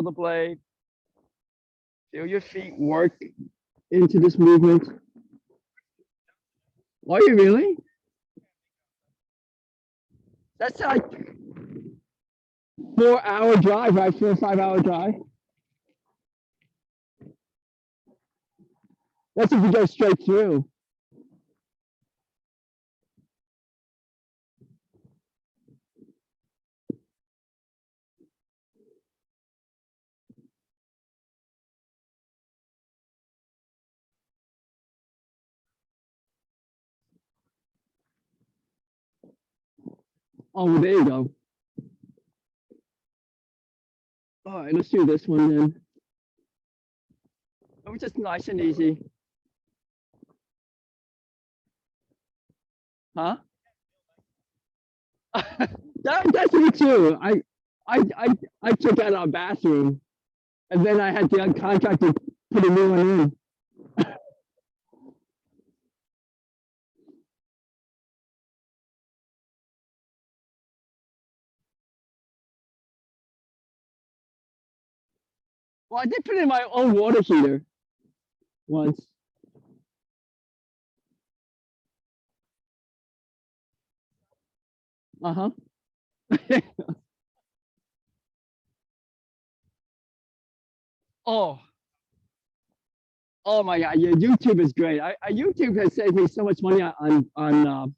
the blade. Feel your feet work into this movement. Are you really? That's like 4 hour drive, right? 4 or 5 hour drive. That's if you go straight through. Oh, well, there you go. All right, let's do this one then. Oh, just nice and easy. Huh? That's me too. I took out our bathroom, and then I had the contractor put a new one in. Well, I did put in my own water heater once. Uh-huh. Oh, oh my God! Yeah, YouTube is great. YouTube has saved me so much money on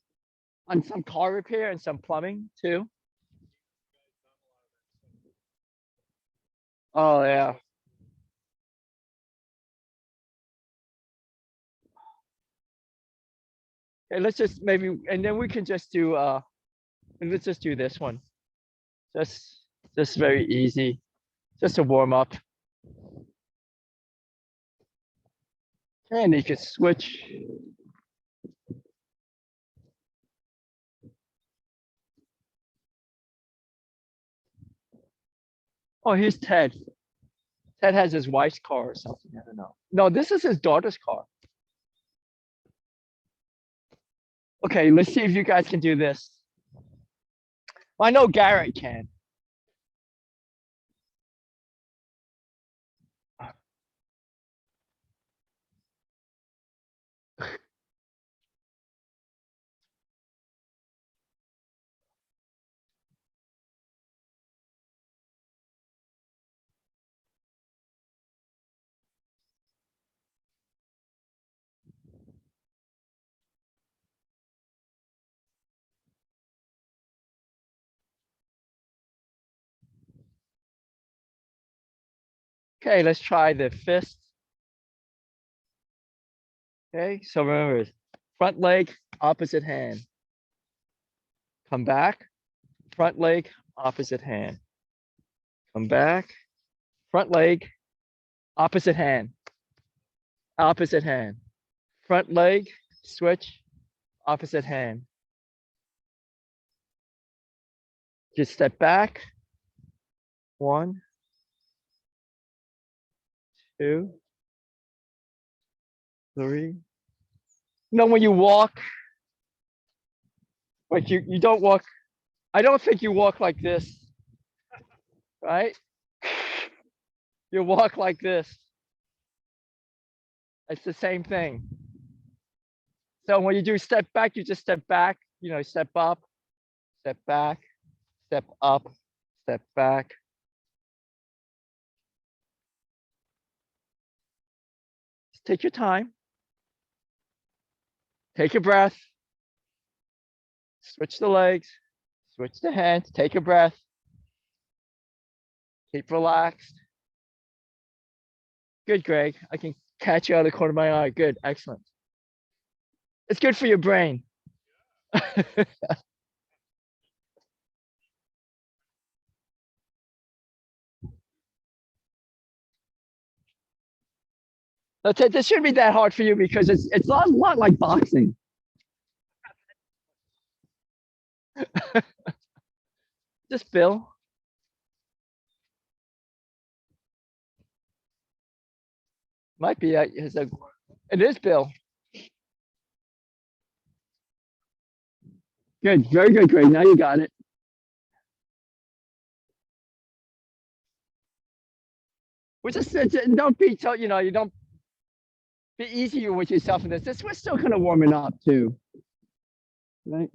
some car repair and some plumbing too. Oh yeah. Okay, let's just maybe, and then we can just do and let's just do this one. Just just very easy. Just a warm up. And you can switch. Oh, here's Ted. Ted has his wife's car or something. I don't know. No, this is his daughter's car. Okay, let's see if you guys can do this. Well, I know Garrett can. Okay, let's try the fist. Okay, so remember, front leg, opposite hand. Come back, front leg, opposite hand. Come back, front leg, opposite hand. Opposite hand. Front leg, switch, opposite hand. Just step back. 1, 2, 3. You know, when you walk, like you don't walk, I don't think you walk like this, right? You walk like this. It's the same thing. So when you do step back, you just step back, you know, step up, step back, step up, step back. Just take your time. Take a breath. Switch the legs. Switch the hands. Take a breath. Keep relaxed. Good, Greg. I can catch you out of the corner of my eye. Good. Excellent. It's good for your brain. This shouldn't be that hard for you because it's a lot like boxing. Just Bill. Might be it is Bill. Good, very good, Greg. Now you got it. Which is, don't be, you know, you don't be easy with yourself in this. We're still kind of warming up too, right?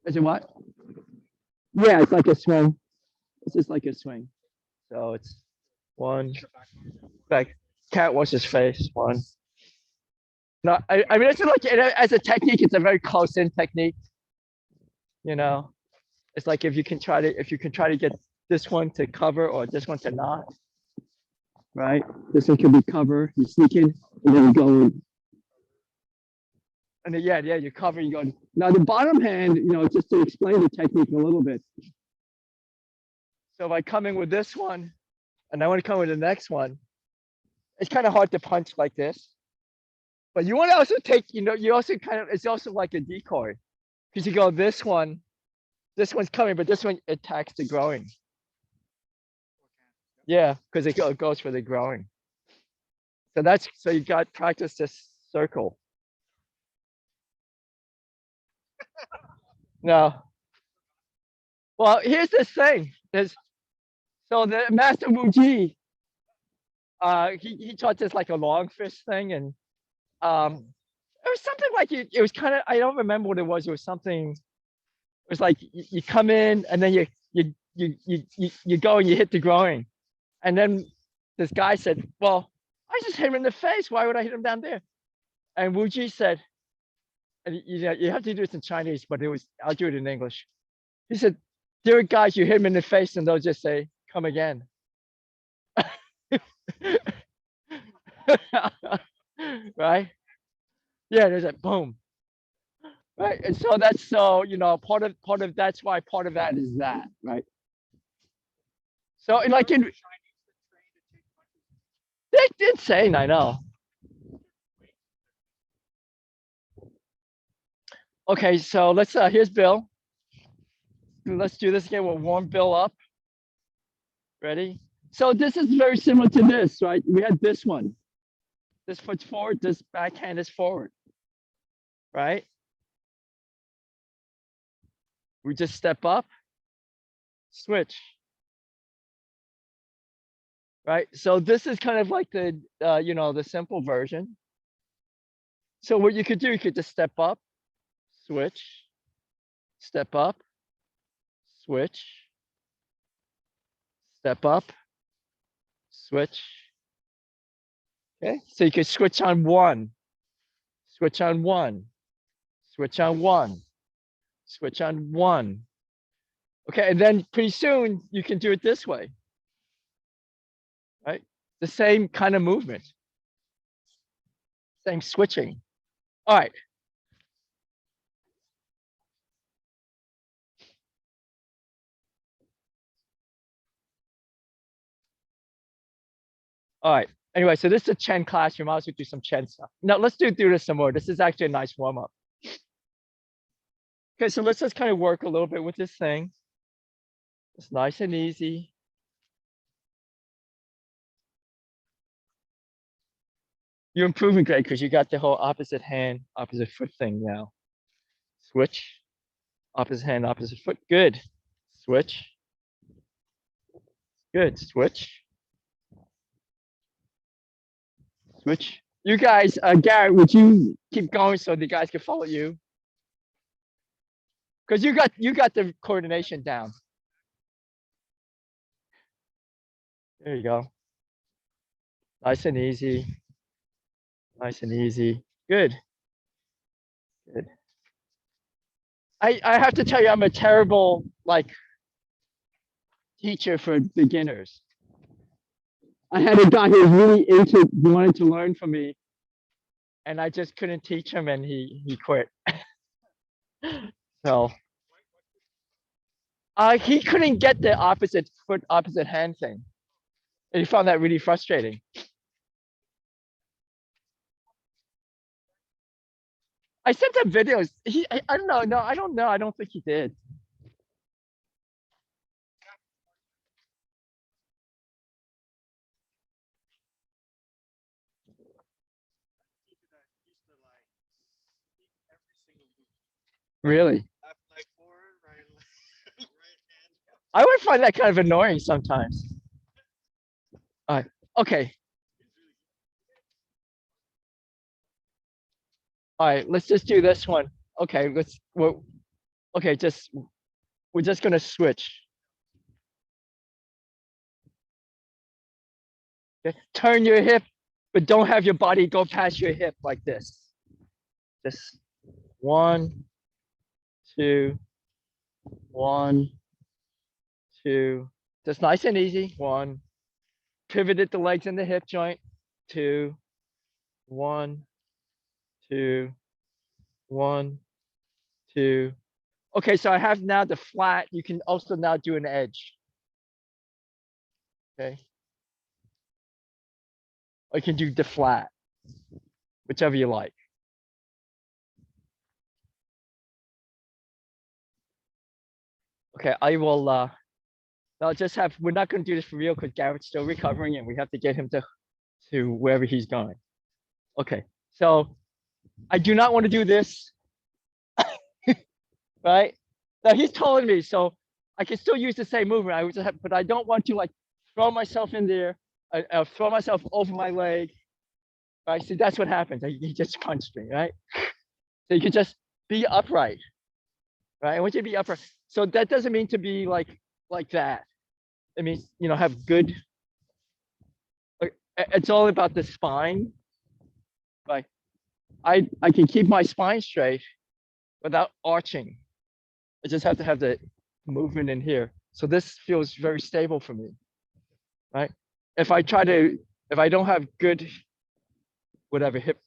Is it what? Yeah, it's like a swing. It's just like a swing. So it's one, like cat wash his face, one. No, I mean, it's like, as a technique, it's a very close in technique, you know? It's like if you can try to get this one to cover or this one to not, right? This one can be cover, you sneak in, and then you go in. And then, yeah, you cover, you go. Now the bottom hand, you know, just to explain the technique a little bit. So if I come in with this one, and I want to come with the next one, it's kind of hard to punch like this. But you want to also take, you know, you also kind of, it's also like a decoy. Because you go this one's coming, but this one attacks the growing. Yeah, because it goes for the growing. So you got practice this circle. No. Well, here's the thing. So the Master Muji, he taught this like a long fish thing, and it was something like it was kind of, I don't remember what it was. It was something. It was like you come in and then you go and you hit the growing, and then this guy said, "Well, I just hit him in the face. Why would I hit him down there?" And Wuji said, and you know, you have to do this in Chinese, but I'll do it in English. He said, "There are guys you hit them in the face and they'll just say, 'Come again.'" Right? Yeah, there's a boom. Right. And so that's, so, you know, that's why part of that is that, right? So like it's insane, I know. Okay, so here's Bill. Let's do this again. We'll warm Bill up. Ready? So this is very similar to this, right? We had this one. This foot's forward, this backhand is forward, right? We just step up, switch, right? So this is kind of like the, you know, the simple version. So what you could do, you could just step up, switch, step up, switch, step up, switch. Okay, so you can switch on one, switch on one, switch on one, switch on one. Okay, and then pretty soon you can do it this way, right? The same kind of movement, same switching. All right. All right. Anyway, so this is a Chen class. You might as well do some Chen stuff. Now let's do this some more. This is actually a nice warm up. Okay, so let's just kind of work a little bit with this thing. It's nice and easy. You're improving, Greg, because you got the whole opposite hand, opposite foot thing now. Switch, opposite hand, opposite foot. Good. Switch. Good. Switch. Switch. You guys, Garrett, would you keep going so the guys can follow you? Because you got the coordination down. There you go. Nice and easy. Nice and easy. Good. Good. I have to tell you, I'm a terrible like teacher for beginners. I had a guy who was really wanted to learn from me, and I just couldn't teach him, and he quit. So he couldn't get the opposite foot, opposite hand thing. And he found that really frustrating. I sent him videos. I don't know. No, I don't know. I don't think he did. Really? I would find that kind of annoying sometimes. All right. Okay. All right. Let's just do this one. Okay. Okay. We're just gonna switch. Okay? Turn your hip, but don't have your body go past your hip like this. Just one, two, one, two. Just nice and easy. One. Pivoted the legs in the hip joint. Two, one, two, one, two. Okay, so I have now the flat. You can also now do an edge. Okay. Or you can do the flat, whichever you like. Okay, I will I'll just have, we're not gonna do this for real because Garrett's still recovering and we have to get him to wherever he's going. Okay, so I do not want to do this, right? Now he's taller than me, so I can still use the same movement. I would just have, but I don't want to like throw myself in there, throw myself over my leg. Right, so that's what happens. He just punched me, right? So you can just be upright, right? I want you to be upright. So that doesn't mean to be like that. It means, you know, have good. It's all about the spine. Right? I can keep my spine straight without arching. I just have to have the movement in here. So this feels very stable for me, right? If I don't have good, whatever, hip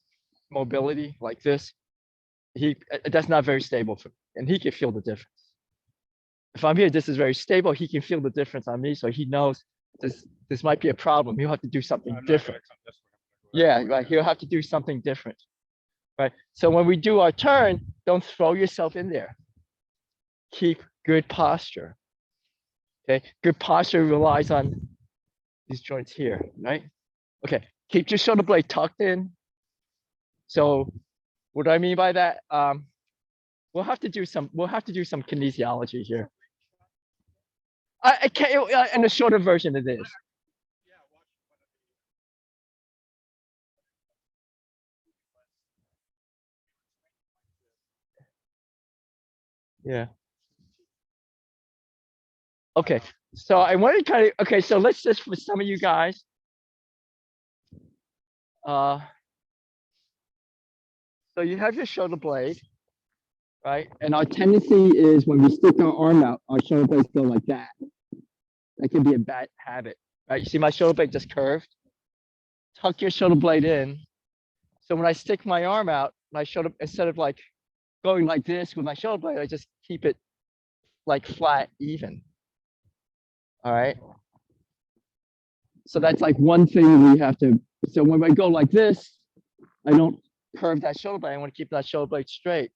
mobility like this, that's not very stable for me, and he can feel the difference. If I'm here, this is very stable. He can feel the difference on me, so he knows this might be a problem. He'll have to do something different. Yeah, right. He'll have to do something different, right? So when we do our turn, don't throw yourself in there. Keep good posture. Okay, good posture relies on these joints here, right? Okay, keep your shoulder blade tucked in. So what do I mean by that? We'll have to do some kinesiology here. I can't, in the shorter version it is. Yeah. Okay. So I want to kind of, okay, so let's just, for some of you guys, so you have your shoulder blade, right? And our tendency is when we stick our arm out, our shoulder blades go like that. That can be a bad habit, right? You see my shoulder blade just curved? Tuck your shoulder blade in. So when I stick my arm out, my shoulder, instead of like going like this with my shoulder blade, I just keep it like flat, even. All right. So that's like one thing we have to, so when I go like this, I don't curve that shoulder blade. I want to keep that shoulder blade straight.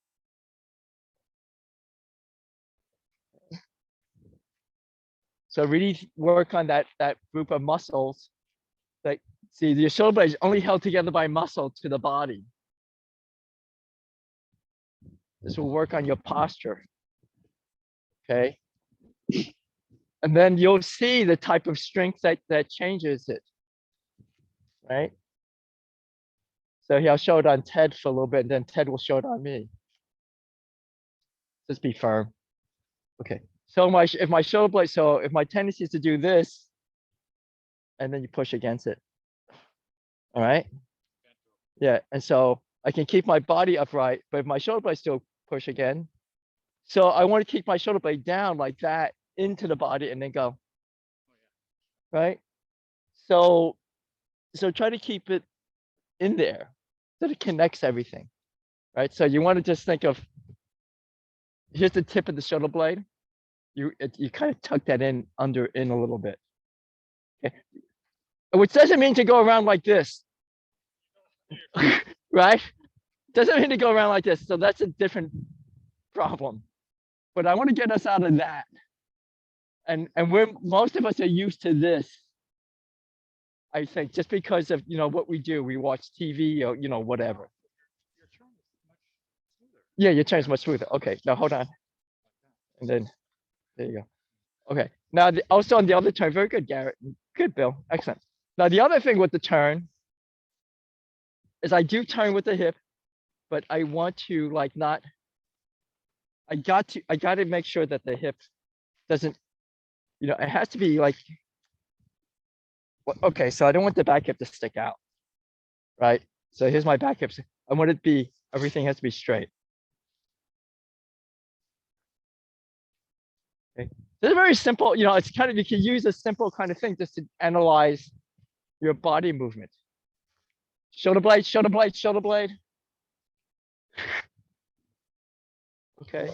So really work on that group of muscles. Like, see, your shoulder blade is only held together by muscle to the body. This will work on your posture. Okay. And then you'll see the type of strength that changes it. Right. So he'll show it on Ted for a little bit, and then Ted will show it on me. Just be firm. Okay. So if my shoulder blade, so if my tendency is to do this, and then you push against it. All right. Yeah. And so I can keep my body upright, but if my shoulder blade still push again. So I want to keep my shoulder blade down like that into the body and then go. Right. So try to keep it in there so it connects everything. Right. So you want to just think of, here's the tip of the shoulder blade. You kind of tuck that in a little bit. Okay. Which doesn't mean to go around like this. Right? Doesn't mean to go around like this. So that's a different problem. But I want to get us out of that. And most of us are used to this. I think just because of, what we do, we watch TV or, whatever. Yeah, your turn is much smoother. Okay, now hold on. And then there you go. Okay. Now also on the other turn, very good, Garrett. Good, Bill. Excellent. Now the other thing with the turn is I do turn with the hip, but I want to like not. I got to make sure that the hip doesn't. It has to be like. Okay, so I don't want the back hip to stick out, right? So here's my back hip. I want it to be everything has to be straight. Okay. This is very simple. It's kind of you can use a simple kind of thing just to analyze your body movement. Shoulder blade, shoulder blade, shoulder blade. Okay.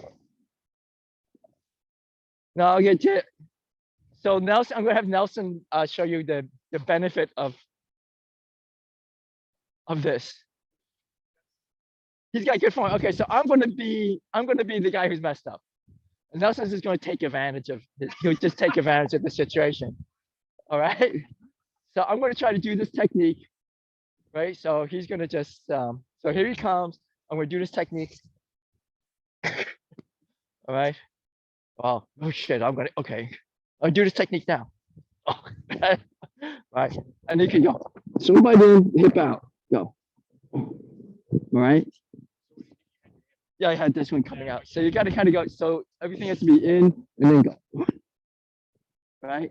Now I'll get to so Nelson, I'm gonna have Nelson show you the benefit of this. He's got good form. Okay, so I'm gonna be the guy who's messed up. And Nelson's just gonna take advantage of this. He'll just take advantage of the situation. All right. So I'm gonna try to do this technique, right? So he's gonna just so here he comes. I'm gonna do this technique. All right. Wow. Oh shit. Okay. I'll do this technique now. Oh, right. And you can go. Somebody in, hip out. Go. All right. Yeah, I had this one coming out. So you got to kind of go. So everything has to be in and then go. Right.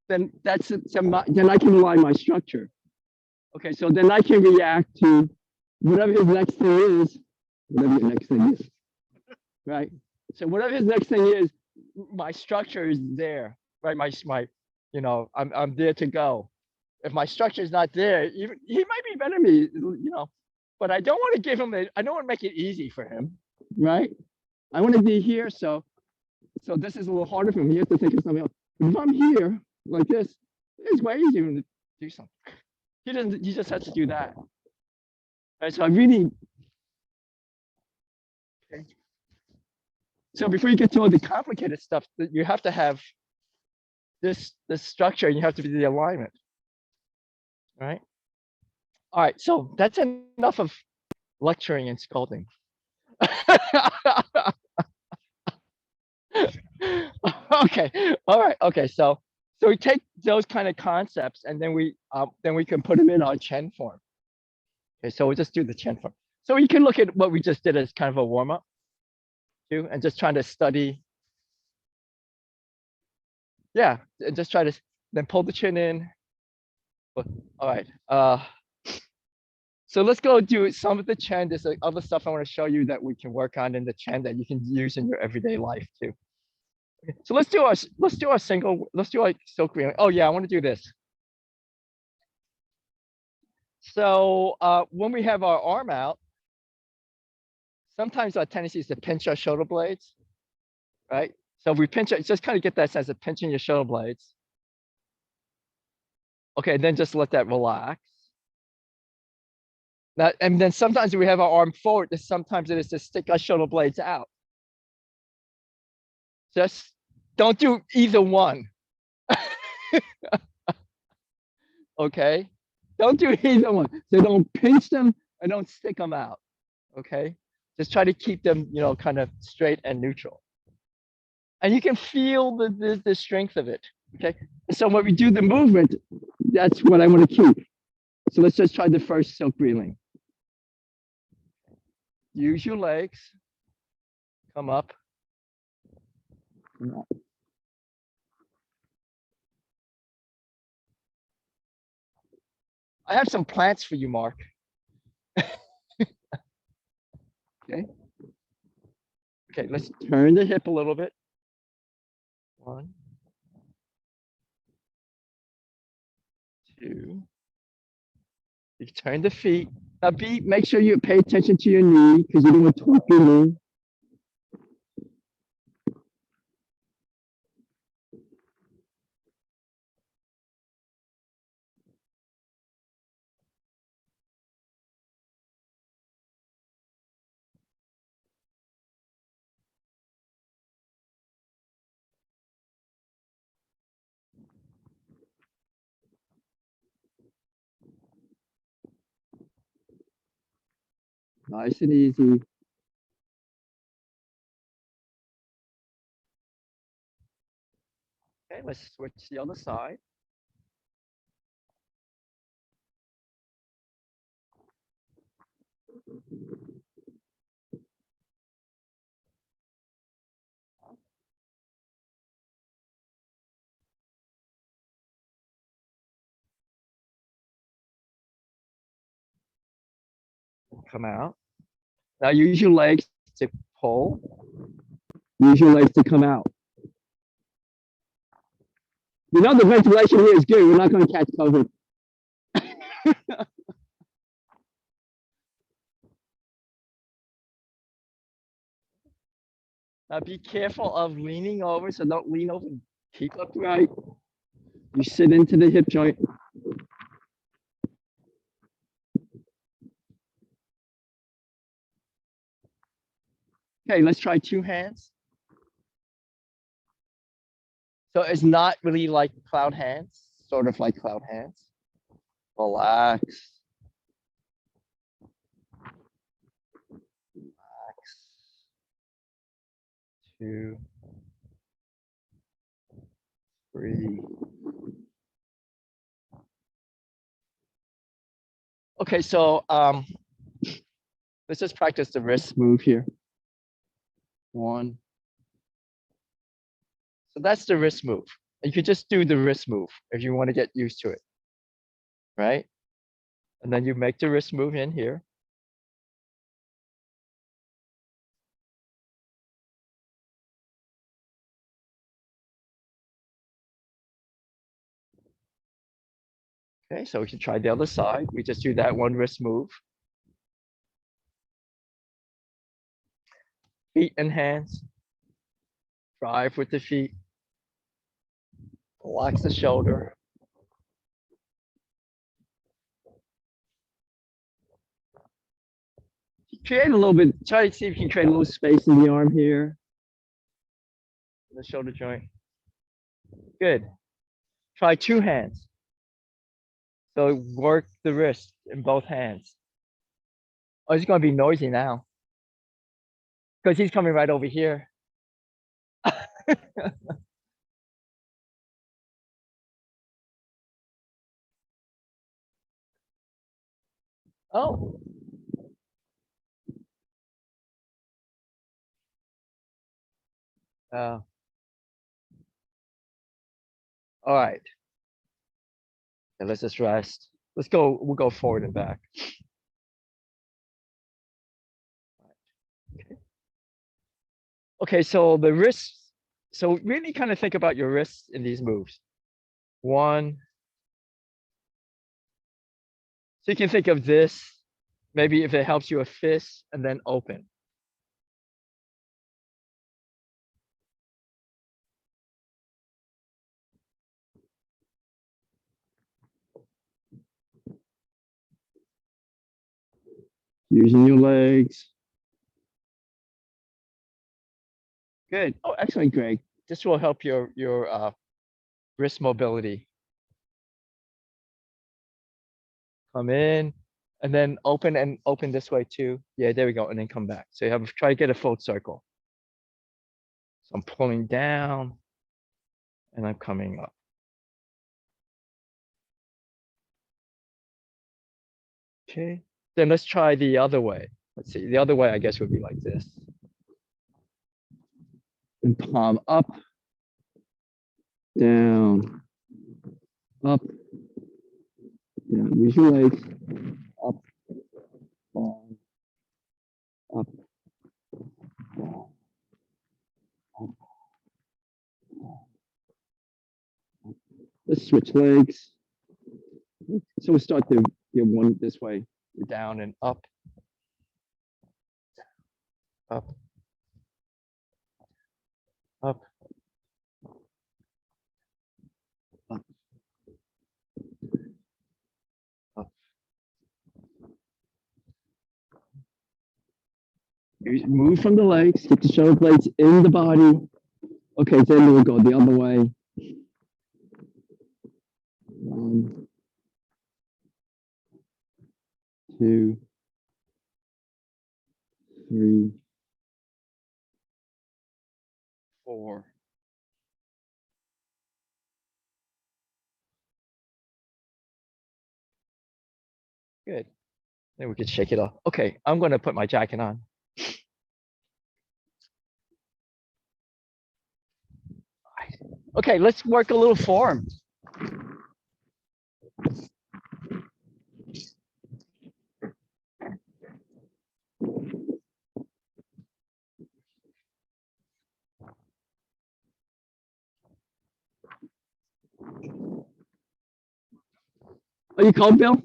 Then that's it. So then I can align my structure. Okay. So then I can react to whatever his next thing is. Whatever your next thing is. Right. So whatever his next thing is, my structure is there. Right. I'm there to go. If my structure is not there, he might be better than me, but I don't want to give him I don't want to make it easy for him, right? I want to be here, so this is a little harder for him. He has to think of something else. But if I'm here like this, it's way easier to do something. He doesn't. He just has to do that. Right, so I really. Okay. So before you get to all the complicated stuff, you have to have this structure, and you have to be the alignment. Right. All right. So that's enough of lecturing and scolding. Okay. All right. Okay. So we take those kind of concepts and then we can put them in our Chen form. Okay. So we'll just do the Chen form. So you can look at what we just did as kind of a warm up too, and just trying to study. Yeah. And just try to then pull the chin in. All right. So let's go do some of the Chen. There's other stuff I want to show you that we can work on in the Chen that you can use in your everyday life too. Okay. So let's do our silk reeling. Oh yeah, I want to do this. So when we have our arm out, sometimes our tendency is to pinch our shoulder blades, right? So if we pinch it, just kind of get that sense of pinching your shoulder blades. Okay, then just let that relax. Now, and then sometimes we have our arm forward, sometimes it is to stick our shoulder blades out. Just don't do either one. Okay? Don't do either one. So don't pinch them and don't stick them out. Okay? Just try to keep them, kind of straight and neutral. And you can feel the strength of it. Okay. So when we do the movement, that's what I want to keep. So let's just try the first silk reeling. Use your legs. Come up. I have some plants for you, Mark. Okay. Okay, let's turn the hip a little bit. 1, 2. You can turn the feet. Now make sure you pay attention to your knee because you don't want to torque your knee. Nice and easy. Okay, let's switch the other side. Come out. Now use your legs to pull. Use your legs to come out. You know the ventilation here is good. We're not going to catch COVID. Now be careful of leaning over, so don't lean over. Keep upright. You sit into the hip joint. Okay, let's try two hands. So it's not really like cloud hands, sort of like cloud hands. Relax. Relax. 2, 3. Okay, so let's just practice the wrist move here. 1. So that's the wrist move. You could just do the wrist move if you want to get used to it, right? And then you make the wrist move in here. Okay, so we can try the other side. We just do that one wrist move. Feet and hands. Drive with the feet. Relax the shoulder. Create a little bit, try to see if you can create a little space in the arm here. The shoulder joint. Good. Try two hands. So work the wrist in both hands. Oh, it's going to be noisy now. Because he's coming right over here. Oh. All right. And let's just rest. Let's go. We'll go forward and back. Okay, so the wrists. So really kind of think about your wrists in these moves. 1. So you can think of this, maybe if it helps you, a fist, and then open. Using your legs. Good. Oh, excellent, Greg. This will help your wrist mobility. Come in, and then open this way too. Yeah, there we go, and then come back. So you have try to get a full circle. So I'm pulling down, and I'm coming up. Okay. Then let's try the other way. Let's see. The other way, I guess, would be like this. And palm up, down, up, down. Use your legs. Up, down, up, down, up, down. Let's switch legs. So we start the one this way, down and up, up, up, up, up. You move from the legs, get the shoulder blades in the body. Okay, then we'll go the other way. 1, 2, 3, 4, Good. Then we can shake it off. Okay, I'm gonna put my jacket on. Okay, let's work a little form. Are you cold, Bill?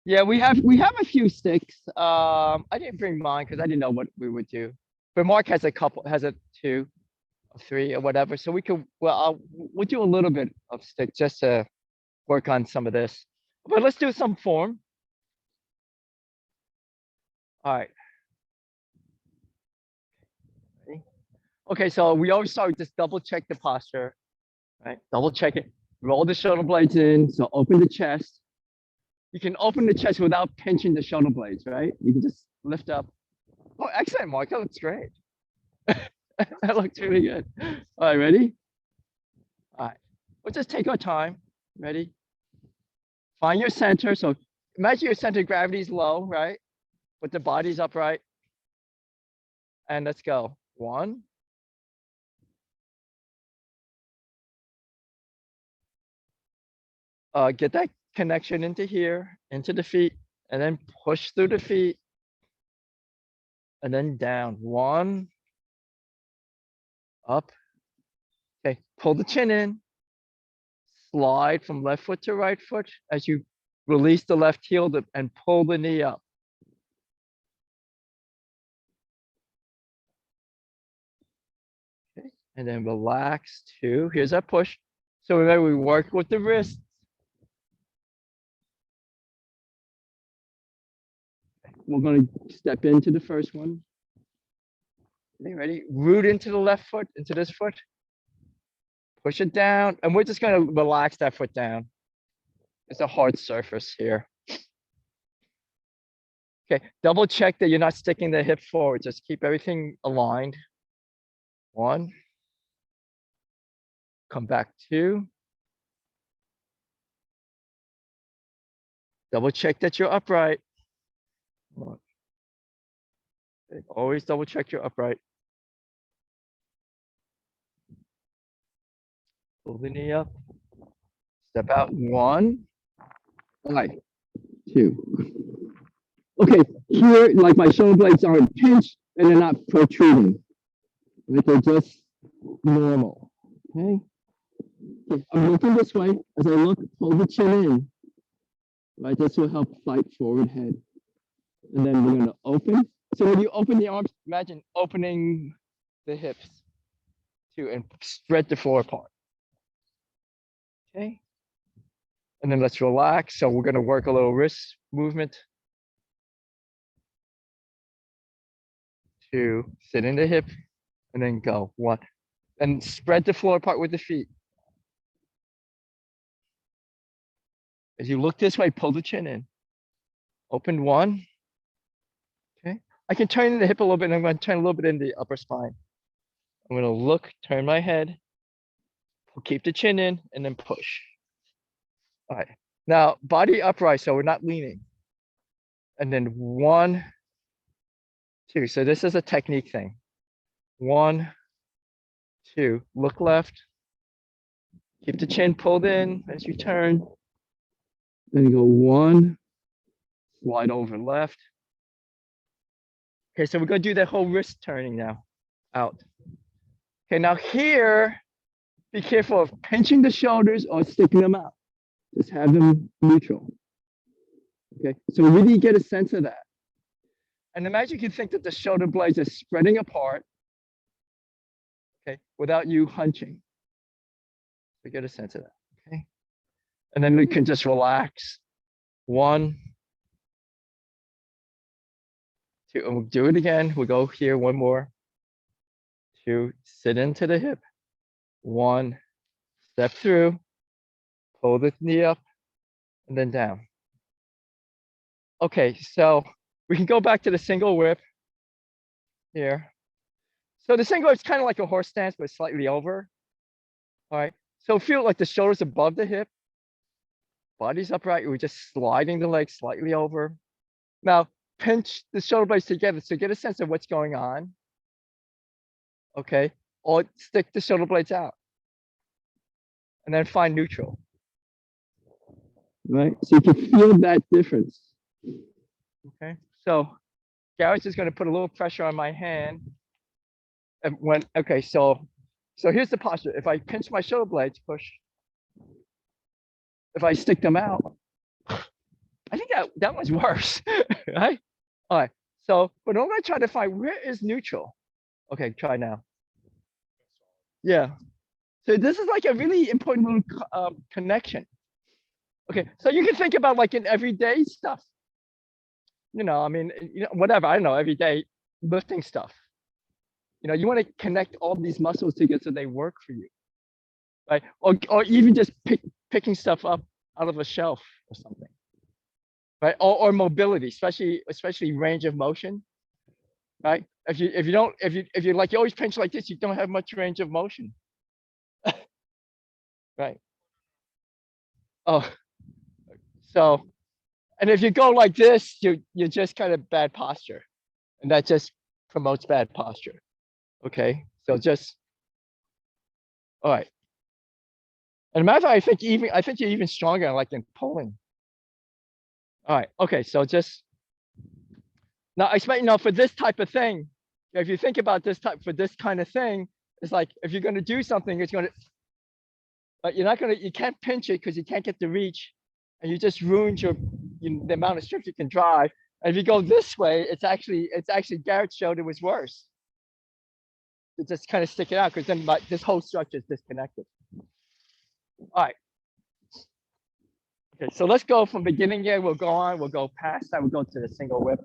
Yeah, we have a few sticks. I didn't bring mine because I didn't know what we would do. But Mark has a couple, has a two or three or whatever. So we could, we'll do a little bit of stick just to work on some of this. But let's do some form. All right. Ready? Okay, so we always start with just double check the posture, right? Double check it. Roll the shoulder blades in. So open the chest. You can open the chest without pinching the shoulder blades, right? You can just lift up. Oh, excellent, Mark. That looks great. That looks really good. All right, ready? All right. We'll just take our time. Ready? Find your center. So imagine your center of gravity is low, right? But the body's upright. And let's go. 1. Get that connection into here, into the feet, and then push through the feet. And then down. 1. Up. Okay, pull the chin in. Slide from left foot to right foot as you release the left heel and pull the knee up. Okay, and then relax 2. Here's our push. So remember, we work with the wrists. We're going to step into the first one. Okay, ready? Root into the left foot, into this foot. Push it down, and we're just going to relax that foot down. It's a hard surface here. Okay, double check that you're not sticking the hip forward. Just keep everything aligned. 1. Come back 2. Double check that you're upright. Okay, always double check you're upright. Pull the knee up. Step out. 1. All right. 2. Okay, here, like my shoulder blades aren't pinched and they're not protruding. Right? They're just normal. Okay. Okay, I'm looking this way. As I look, pull the chin in. Right, this will help fight forward head. And then we're gonna open. So when you open the arms, imagine opening the hips too and spread the floor apart. Okay. And then let's relax. So we're gonna work a little wrist movement. To sit in the hip and then go 1. And spread the floor apart with the feet. As you look this way, pull the chin in. Open 1. Okay. I can turn the hip a little bit, and I'm going to turn a little bit in the upper spine. I'm going to look, turn my head, keep the chin in, and then push. All right. Now, body upright, so we're not leaning. And then 1, 2. So this is a technique thing. 1, 2. Look left. Keep the chin pulled in as you turn. Then you go 1. Slide over left. Okay, so we're going to do that whole wrist turning now. Out. Okay, now here, be careful of pinching the shoulders or sticking them out. Just have them neutral. Okay, so really get a sense of that. And imagine you can think that the shoulder blades are spreading apart, okay, without you hunching. So get a sense of that, okay? And then we can just relax. 1, 2, and we'll do it again. We'll go here, 1 more. 2, sit into the hip. 1, step through, pull the knee up, and then down. Okay, so we can go back to the single whip here. So the single whip is kind of like a horse stance, but slightly over. All right, So feel like the shoulders above the hip, body's upright. We're just sliding the legs slightly over. Now pinch the shoulder blades together to get a sense of what's going on. Okay, or stick the shoulder blades out, and then find neutral. Right, so you can feel that difference. Okay, so Garrett's just going to put a little pressure on my hand. And okay, so here's the posture. If I pinch my shoulder blades, push. If I stick them out, I think that one's worse, right? All right, so, but I'm going to try to find where is neutral. Okay, try now. Yeah, so this is like a really important little connection. Okay, so you can think about like in everyday stuff. I mean, whatever, I don't know, everyday lifting stuff. You want to connect all these muscles together so they work for you, right? Or even just picking stuff up out of a shelf or something, right? Or mobility, especially range of motion, right? If you like, you always pinch like this, you don't have much range of motion, right? Oh, so, and if you go like this, you're just kind of bad posture, and that just promotes bad posture. Okay, so just, all right. And matter of fact, I think you're even stronger like in pulling. All right, okay, so just now I expect, for this type of thing, if you think about for this kind of thing, it's like if you're gonna do something, it's gonna, but you can't pinch it because you can't get the reach, and you just ruined the amount of strips you can drive. And if you go this way, it's actually Garrett showed it was worse. To just kind of stick it out because then this whole structure is disconnected. All right. Okay, so let's go from beginning here. We'll go past that. We'll go to the single whip.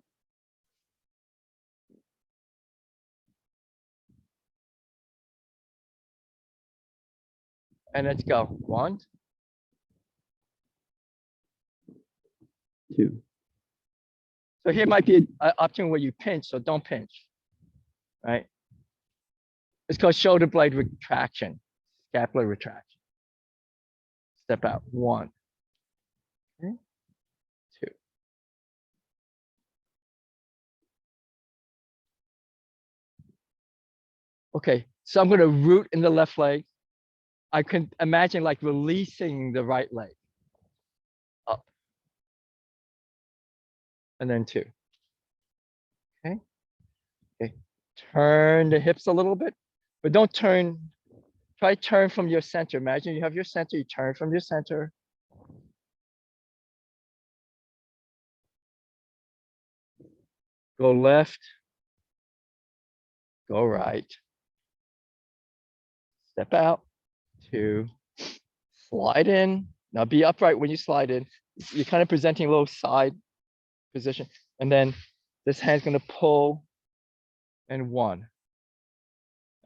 And let's go. 1, 2. So here might be an option where you pinch, so don't pinch, right? It's called shoulder blade retraction, scapular retraction. Step out. 1, 2. Okay, so I'm going to root in the left leg. I can imagine like releasing the right leg up. And then 2. Okay. Okay. Turn the hips a little bit, but don't turn. Try turn from your center. Imagine you have your center, you turn from your center. Go left. Go right. Step out. 2. Slide in. Now be upright when you slide in. You're kind of presenting a little side position. And then this hand's going to pull. And 1.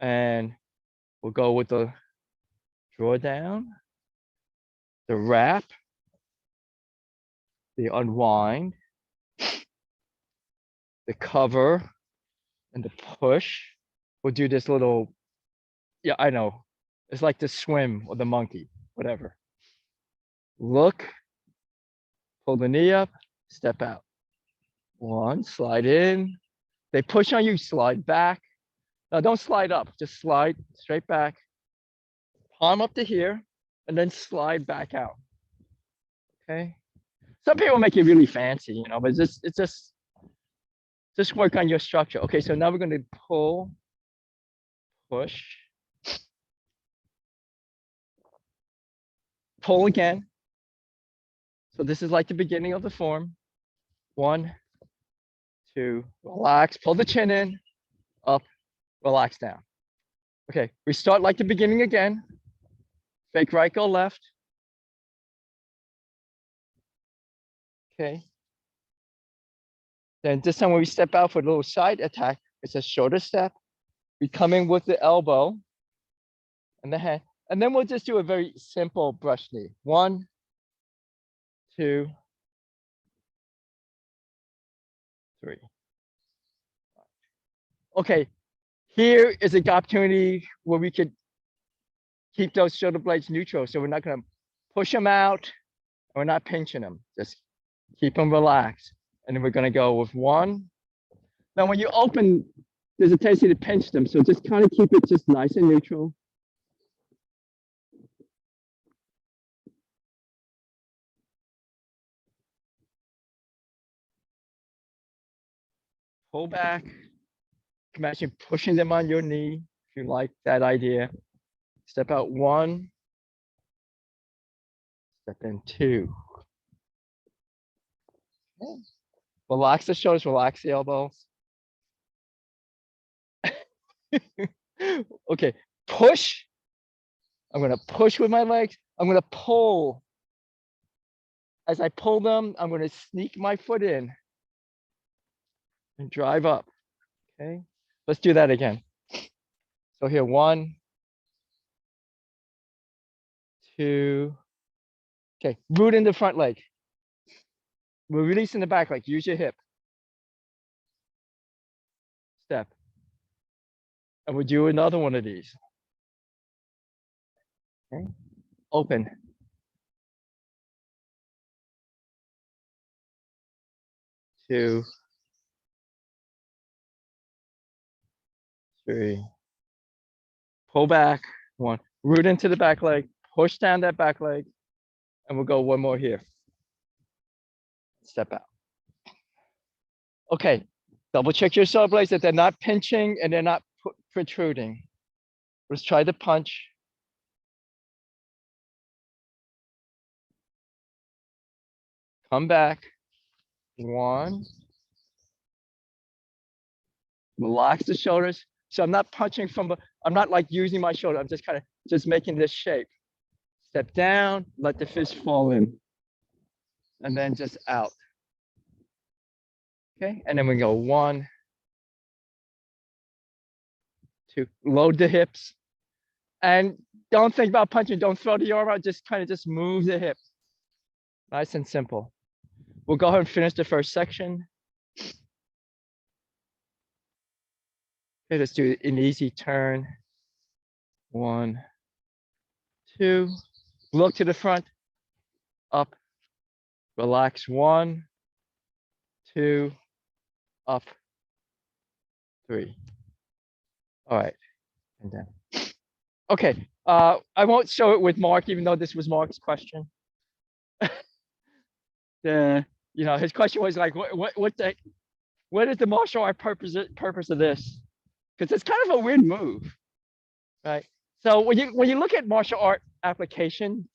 And we'll go with the draw down, the wrap, the unwind, the cover, and the push. We'll do this little, yeah, I know. It's like the swim or the monkey, whatever. Look, pull the knee up, step out. 1, slide in. They push on you, slide back. Now don't slide up, just slide straight back. Palm up to here, and then slide back out. Okay. Some people make it really fancy, but it's just work on your structure. Okay, so now we're going to pull, push, pull again. So this is like the beginning of the form. 1, 2, relax, pull the chin in, up, relax down. Okay, we start like the beginning again. Fake right, go left. Okay. Then this time when we step out for a little side attack, it's a shorter step. We come in with the elbow and the hand. And then we'll just do a very simple brush knee. 1, 2, 3. Okay, here is an opportunity where we could keep those shoulder blades neutral. So we're not gonna push them out. We're not pinching them. Just keep them relaxed. And then we're gonna go with one. Now, when you open, there's a tendency to pinch them. So just kind of keep it just nice and neutral. Pull back. Imagine pushing them on your knee if you like that idea. Step out one. Step in two. Okay. Relax the shoulders, relax the elbows. Okay, push. I'm gonna push with my legs. I'm gonna pull. As I pull them, I'm gonna sneak my foot in and drive up. Okay, let's do that again. So here, one, two. Okay, root in the front leg. We're releasing the back leg. Use your hip. Step. And we'll do another one of these. Okay, open. Two, three. Pull back. One. Root into the back leg. Push down that back leg. And we'll go one more here. Step out. Okay. Double check your shoulder blades that they're not pinching and they're not protruding. Let's try the punch. Come back. One. Relax the shoulders. So I'm not punching from, I'm not like using my shoulder. I'm just kind of just making this shape. Step down, let the fist fall in. And then just out. Okay, and then we go one, two, load the hips. And don't think about punching, don't throw the arm out, just kind of just move the hip. Nice and simple. We'll go ahead and finish the first section. Okay, let's do an easy turn. One, two, look to the front, up, relax, one, two, up, three. All right, and then. Okay, I won't show it with Mark, even though this was Mark's question. His question was like, what is the martial art purpose of this? Because it's kind of a weird move, right? So when you look at martial art application,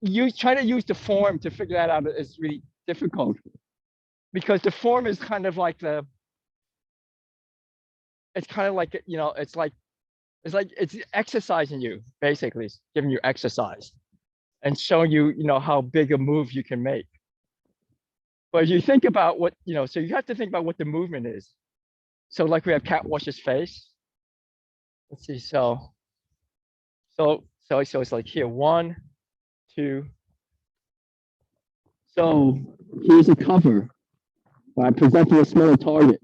you try to use the form to figure that out is really difficult, because the form is kind of like it's exercising you, basically. It's giving you exercise and showing you, how big a move you can make. But you think about what, so you have to think about what the movement is. So like we have cat wash his face. Let's see, so it's like here, one, two. So here's a cover by presenting a smaller target.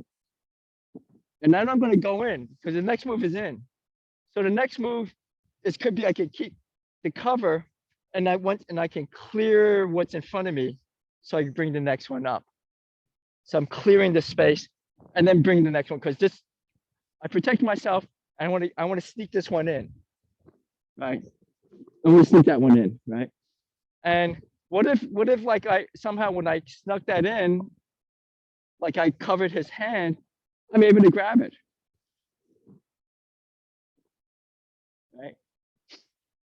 And then I'm going to go in because the next move is in. So the next move could be I can keep the cover and I can clear what's in front of me so I can bring the next one up. So I'm clearing the space and then bring the next one, because I protect myself. I want to sneak this one in, right? I want to sneak that one in, right? And what if like somehow when I snuck that in, like I covered his hand, I'm able to grab it, right?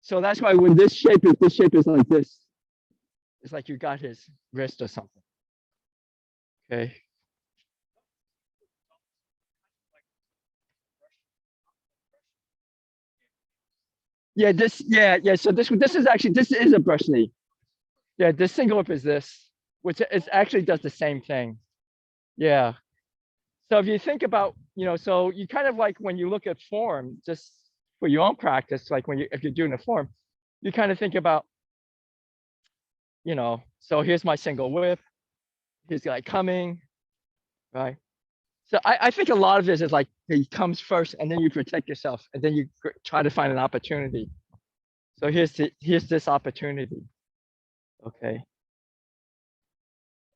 So that's why when this shape is like this, it's like you got his wrist or something. Okay. Yeah, so this is a brush knee. Yeah, this single whip is this, which is actually does the same thing. Yeah. So if you think about, so you kind of like when you look at form, just for your own practice, like if you're doing a form, you kind of think about, so here's my single whip, here's the guy coming, right? So I think a lot of this is like he comes first and then you protect yourself and then you try to find an opportunity. So here's this opportunity. Okay.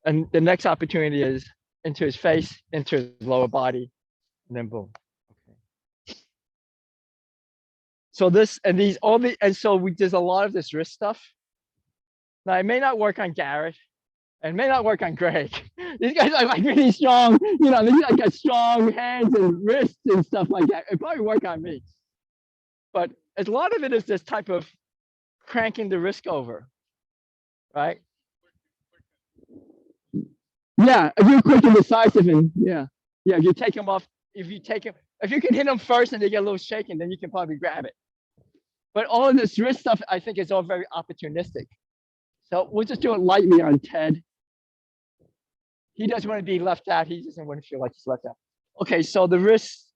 And the next opportunity is into his face, into his lower body, and then boom. Okay. So this and these all the and so there's a lot of this wrist stuff. Now it may not work on Garrett, and may not work on Greg. These guys are like really strong, you know, these guys got strong hands and wrists and stuff like that. It probably work on me. But a lot of it is this type of cranking the wrist over, right? Yeah, if you're quick and decisive and yeah, if you take them off, if you can hit them first and they get a little shaken, then you can probably grab it. But all of this wrist stuff, I think is all very opportunistic. So we'll just do it lightly on Ted. He doesn't want to be left out. He doesn't want to feel like he's left out. Okay, so the wrist,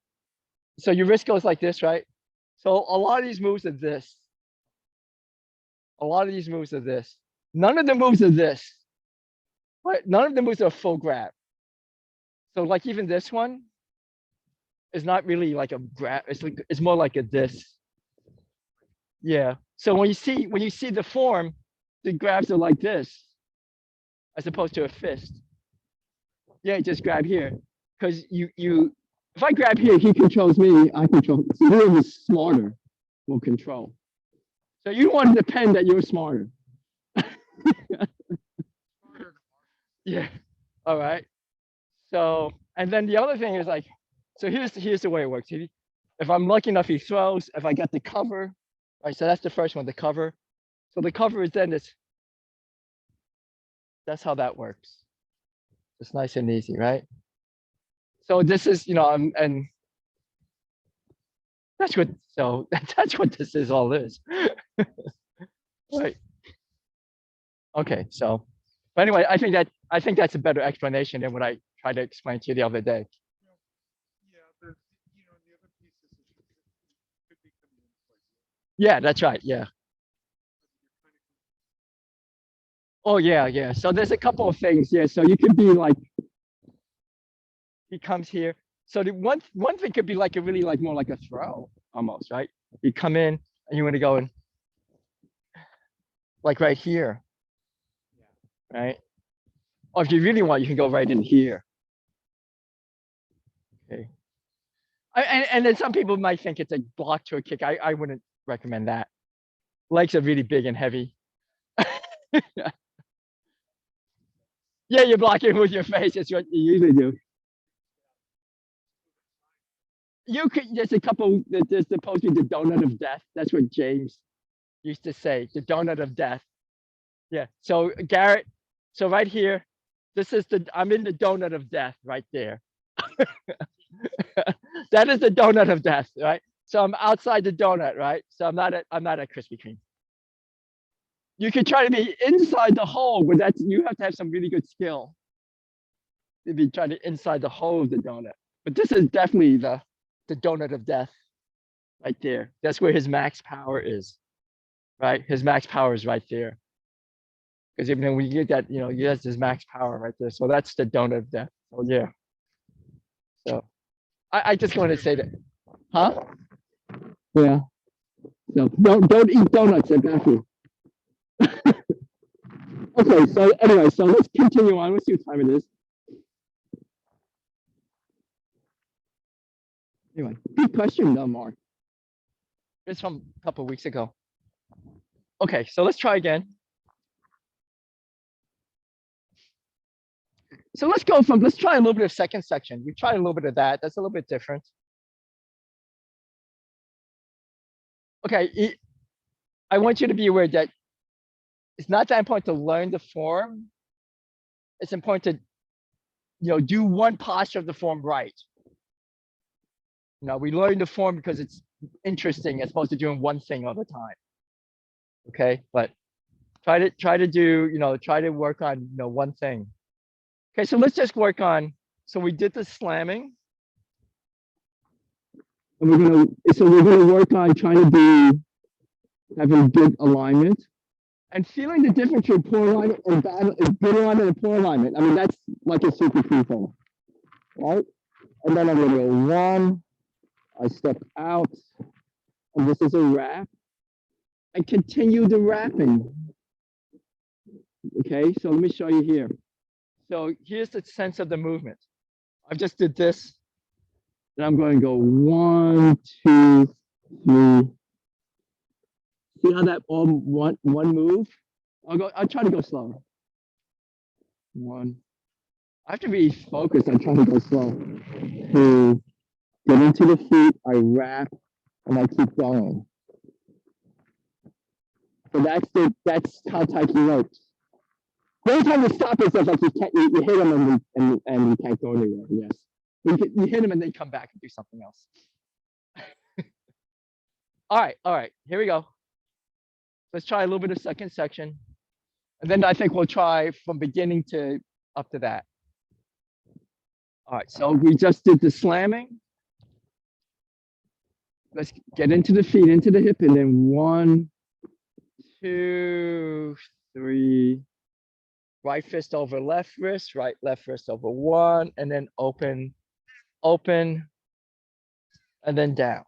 so your wrist goes like this, right? So a lot of these moves are this. A lot of these moves are this. None of the moves are this. Right? None of the moves are a full grab. So like even this one is not really like a grab. It's more like a this. Yeah. So when you see the form, the grabs are like this, as opposed to a fist. Yeah, just grab here, because if I grab here, he controls me. I control. So whoever is smarter will control. So you want to depend that you're smarter. Yeah. All right. So and then the other thing is like, so here's the way it works. If I'm lucky enough, he throws. If I get the cover, right? So that's the first one, the cover. So the cover is then this. That's how that works. It's nice and easy, right? So this is, you know, and that's what. So that's what this is all is. Right. Okay. So, but anyway, I think that's a better explanation than what I tried to explain to you the other day. Yeah, that's right. Yeah. Oh yeah, yeah. So there's a couple of things. Yeah. So you could be like, he comes here. So the one thing could be like a really like more like a throw almost, right? You come in and you want to go in like right here, right? Or if you really want, you can go right in here. Okay. And then some people might think it's a block to a kick. I wouldn't recommend that. Legs are really big and heavy. Yeah, you're blocking with your face. That's what you usually do. You could. There's a couple. There's supposed to be the donut of death. That's what James used to say. The donut of death. Yeah. So Garrett. So right here, this is I'm in the donut of death right there. That is the donut of death, right? So I'm outside the donut, right? So I'm not at Krispy Kreme. You can try to be inside the hole, but you have to have some really good skill to be trying to inside the hole of the donut. But this is definitely the donut of death right there. That's where his max power is, right? His max power is right there. Because even when you get that, you know, he has his max power right there. So that's the donut of death. So yeah. So I just want to say that, huh? Yeah. So don't eat donuts at Matthew. Okay, so anyway, so let's continue on. Let's see what time it is. Anyway, good question though, Mark. It's from a couple of weeks ago. Okay, so let's try again. So let's try a little bit of second section. We tried a little bit of that. That's a little bit different. Okay, I want you to be aware that it's not that important to learn the form. It's important to, you know, do one posture of the form right. You know, we learn the form because it's interesting as opposed to doing one thing all the time. Okay, but try to do, you know, try to work on, you know, one thing. Okay, so let's just work on, so we did the slamming. And we're gonna work on trying to be having good alignment and feeling the difference between poor alignment and good alignment and poor alignment. I mean, that's like a super key thing, right? And then I'm gonna go 1, I step out, and this is a wrap. I continue the wrapping. Okay, so let me show you here. So here's the sense of the movement. I just did this. Then I'm going to go 1, 2, 3. See how that all one move? I'll try to go slow. 1. I have to be focused on trying to go slow. 2. Get into the feet, I wrap, and I keep going. So that's how Taiki works. The only time you stop is if like you hit them and you can't go anywhere. Yes, you hit them and then come back and do something else. All right, here we go. Let's try a little bit of second section, and then I think we'll try from beginning to up to that. All right, so we just did the slamming. Let's get into the feet, into the hip, and then 1, 2, 3. Right fist over left wrist, left wrist over 1, and then open, open, and then down.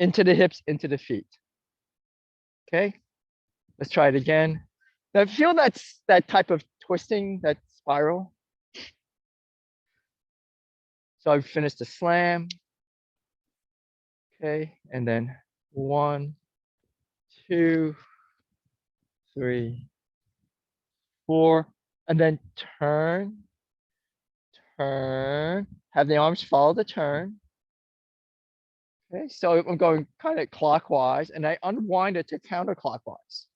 Into the hips, into the feet. Okay, let's try it again. Now feel that type of twisting, that spiral. So I've finished the slam. Okay, and then 1, 2, 3, 4, and then turn, turn, have the arms follow the turn. Okay, so I'm going kind of clockwise and I unwind it to counterclockwise.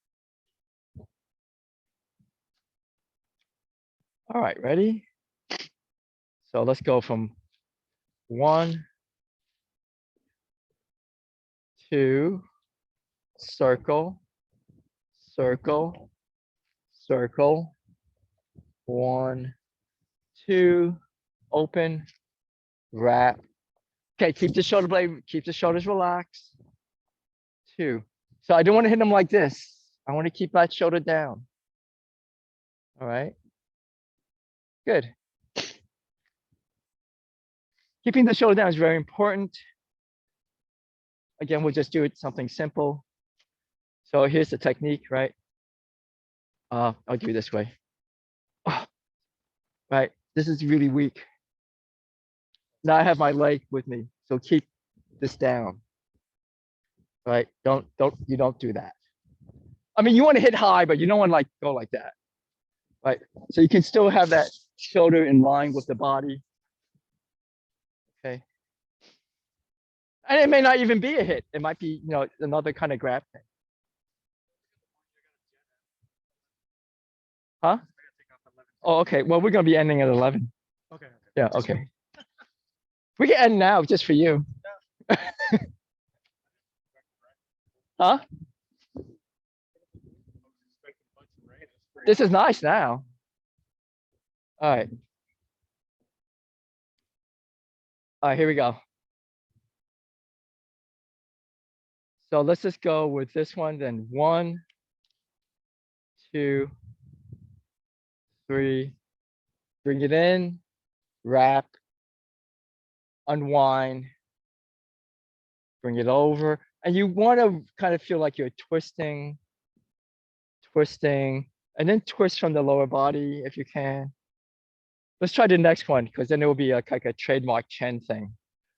All right, ready? So let's go from 1, 2, circle, circle, circle, 1, 2, open, wrap. Okay, keep the shoulder blade, keep the shoulders relaxed. 2. So I don't want to hit them like this. I want to keep that shoulder down. All right. Good. Keeping the shoulder down is very important. Again, we'll just do it something simple. So here's the technique, right? I'll do it this way. Right, this is really weak. Now I have my leg with me, so keep this down. Right, you don't do that. I mean, you want to hit high, but you don't want to like go like that. Right, so you can still have that shoulder in line with the body. Okay. And it may not even be a hit. It might be, another kind of grab thing. Huh? Oh, okay. Well, we're gonna be ending at 11. Okay. Yeah. Okay. We can end now just for you. Huh? This is nice now. All right. All right, here we go. So let's just go with this one, then 1, 2, 3, bring it in, wrap, unwind, bring it over. And you want to kind of feel like you're twisting, twisting, and then twist from the lower body if you can. Let's try the next one, because then it will be like a trademark Chen thing.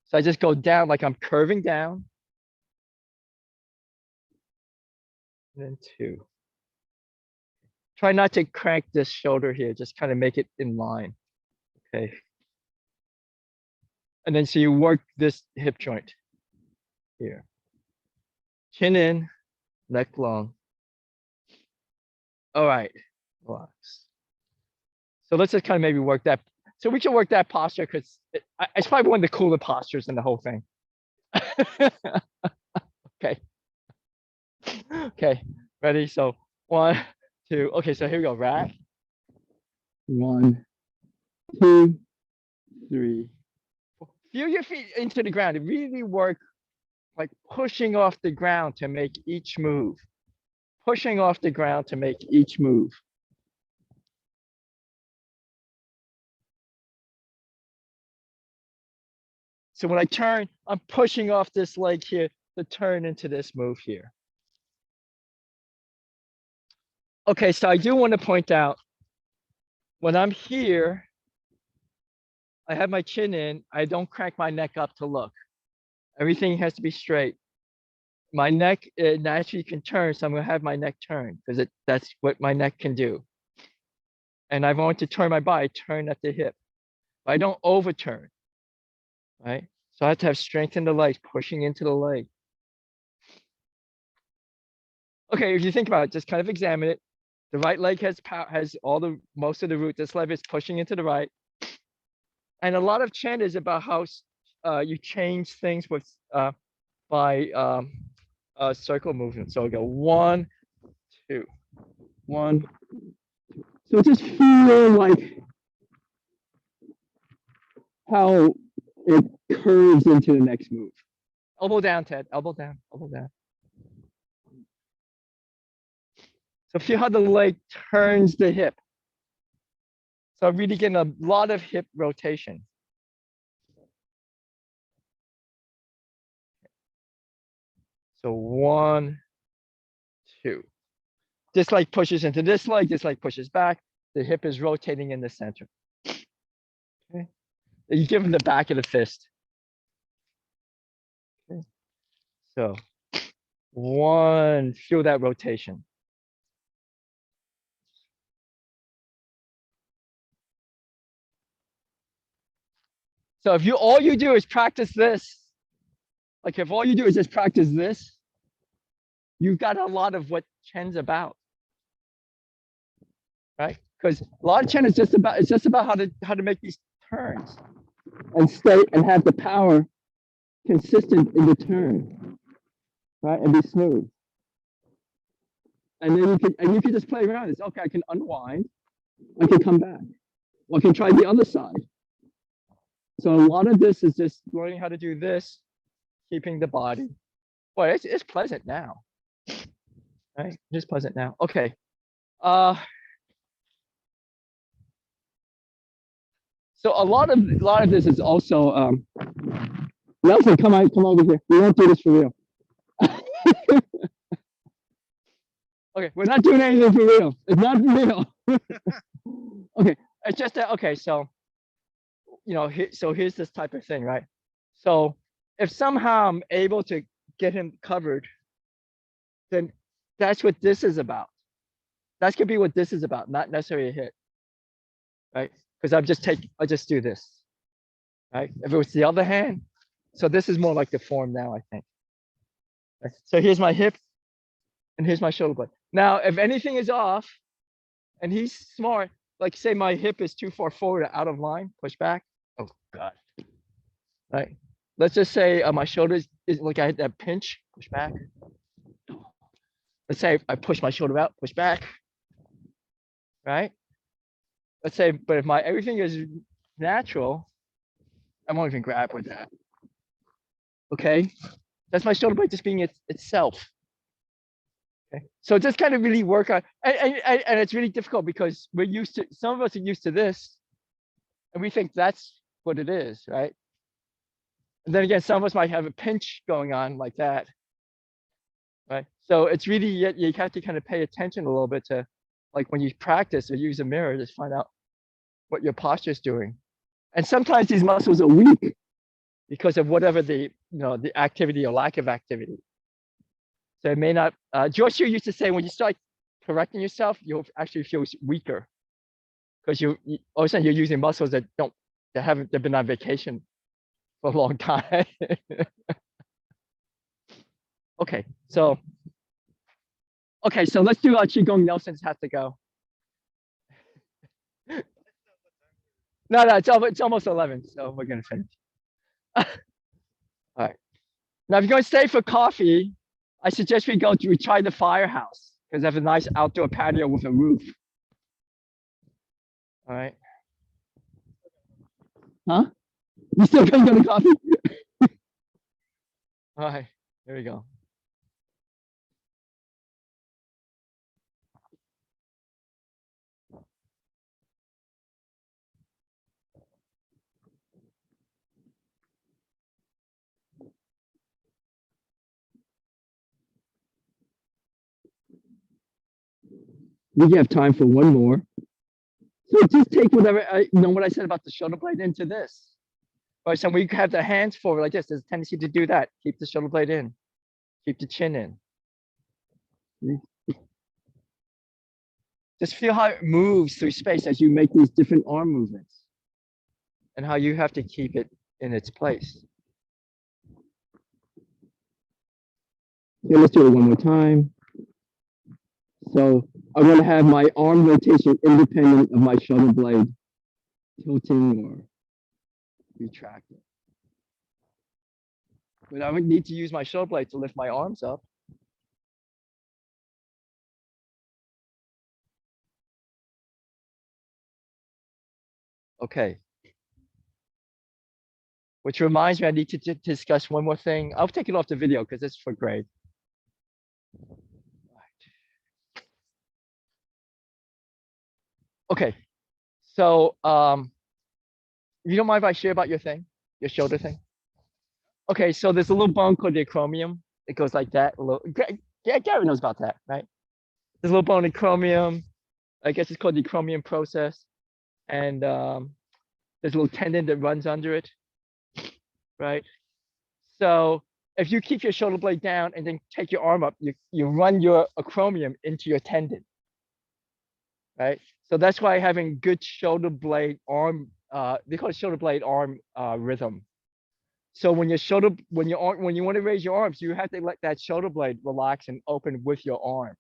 So I just go down like I'm curving down. And then 2. Try not to crank this shoulder here, just kind of make it in line. Okay. And then so you work this hip joint here. Chin in, neck long. All right, relax. So let's just kind of maybe work that. So we can work that posture because it's probably one of the cooler postures in the whole thing. Okay. Okay, ready? So 1, 2. Okay, so here we go. Wrap. 1, 2, 3. Feel your feet into the ground. It really work like pushing off the ground to make each move. Pushing off the ground to make each move. So when I turn, I'm pushing off this leg here to turn into this move here. Okay, so I do want to point out, when I'm here, I have my chin in, I don't crank my neck up to look. Everything has to be straight. My neck naturally can turn, so I'm gonna have my neck turn because that's what my neck can do. And I want to turn my body, turn at the hip. But I don't overturn, right? So I have to have strength in the legs, pushing into the leg. Okay, if you think about it, just kind of examine it. The right leg has power, has most of the root. This leg is pushing into the right. And a lot of chant is about how you change things with by circle movement. So I go 1, 2, 1. So just feel like how it curves into the next move. Elbow down, Ted. Elbow down. Elbow down. So feel how the leg turns the hip. So I'm really getting a lot of hip rotation. So 1, 2. This leg pushes into this leg. This leg pushes back. The hip is rotating in the center. Okay. You give him the back of the fist. Okay. So 1, feel that rotation. So if all you do is practice this, like if all you do is just practice this, you've got a lot of what Chen's about, right? Because a lot of Chen is just about how to make these turns and stay and have the power consistent in the turn, right? And be smooth. And then you can just play around. It's okay, I can unwind, I can come back. Or I can try the other side. So a lot of this is just learning how to do this, keeping the body. Boy, it's pleasant now. Right? It's pleasant now. Okay. So a lot of this is also Nelson, come over here. We won't do this for real. Okay, we're not doing anything for real. It's not for real. Okay, it's just that. Okay, so here's this type of thing, right? So if somehow I'm able to get him covered, then that's what this is about. That could be what this is about, not necessarily a hit, right? Because I just do this, right? If it was the other hand, so this is more like the form now, I think. Right? So here's my hip, and here's my shoulder blade. Now, if anything is off, and he's smart, like say my hip is too far forward or out of line, push back. Oh God. Right. Let's just say my shoulder is like I had that pinch, push back. Let's say I push my shoulder out, push back. Right. Let's say, but if my everything is natural, I won't even grab with that. Okay. That's my shoulder blade just being itself. Okay. So just kind of really work on, and it's really difficult because some of us are used to this, and we think that's what it is, right? And then again, some of us might have a pinch going on like that, right? So it's really, you have to kind of pay attention a little bit to, like when you practice or use a mirror, just find out what your posture is doing. And sometimes these muscles are weak because of whatever the activity or lack of activity. So it may not, George Hugh used to say, when you start correcting yourself, you'll actually feel weaker because all of a sudden you're using muscles that they've been on vacation for a long time. Okay, so let's do Qigong. Nelson's has to go. No, it's almost 11, so we're gonna finish. All right. Now, if you're gonna stay for coffee, I suggest we try the firehouse because they have a nice outdoor patio with a roof. All right. Huh? You still gonna go to coffee? All right. Here we go. We have time for one more. So just take whatever, what I said about the shoulder blade into this. All right, so we have the hands forward like this. There's a tendency to do that. Keep the shoulder blade in. Keep the chin in. Just feel how it moves through space as you make these different arm movements and how you have to keep it in its place. Okay, let's do it one more time. So I want to have my arm rotation independent of my shoulder blade tilting or retracting. But I would need to use my shoulder blade to lift my arms up. Okay. Which reminds me, I need to discuss one more thing. I'll take it off the video because it's for grade. Okay. So, you don't mind if I share about your thing, your shoulder thing? Okay, so there's a little bone called the acromion. It goes like that. Yeah, Gary knows about that, right? There's a little bone in acromion. I guess it's called the acromion process. And there's a little tendon that runs under it, right? So if you keep your shoulder blade down and then take your arm up, you run your acromion into your tendon, right? So that's why having good shoulder blade arm, they call it shoulder blade arm rhythm. So when you want to raise your arms, you have to let that shoulder blade relax and open with your arm.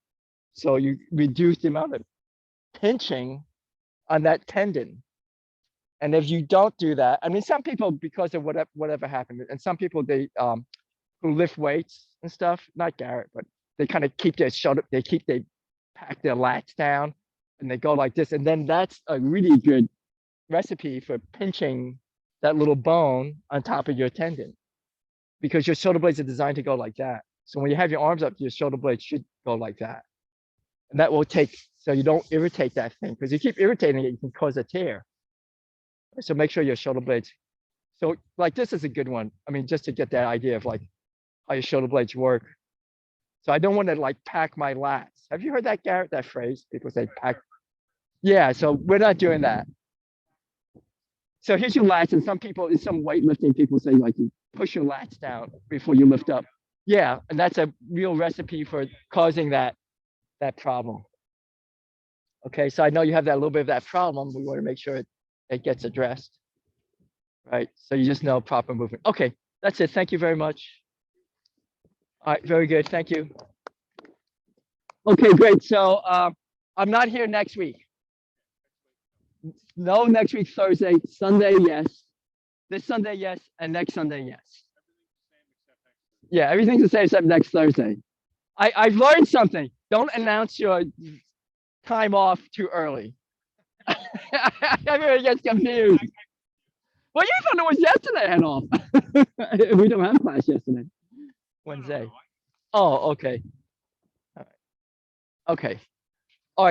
So you reduce the amount of pinching on that tendon. And if you don't do that, I mean, some people, because of whatever happened, and some people, they who lift weights and stuff, not Garrett, but they kind of keep their shoulder, they pack their lats down and they go like this. And then that's a really good recipe for pinching that little bone on top of your tendon, because your shoulder blades are designed to go like that. So when you have your arms up, your shoulder blades should go like that. And that will take, so you don't irritate that thing, because you keep irritating it, you can cause a tear. So make sure your shoulder blades. So like this is a good one. I mean, just to get that idea of like how your shoulder blades work. So I don't want to like pack my lats. Have you heard that, Garrett, that phrase? People say pack. Yeah, so we're not doing that. So here's your lats, and some weightlifting people say like you push your lats down before you lift up. Yeah, and that's a real recipe for causing that problem. Okay, so I know you have that little bit of that problem. We want to make sure it gets addressed. Right, so you just know proper movement. Okay, that's it. Thank you very much. All right, very good. Thank you. Okay, great. So I'm not here next week. No, next week, Thursday. Sunday, yes. This Sunday, yes. And next Sunday, yes. Yeah, everything's the same except next Thursday. I've learned something. Don't announce your time off too early. Everybody gets confused. Well, you thought it was yesterday I had off. We don't have class yesterday. Wednesday. Oh, okay. All right. Okay.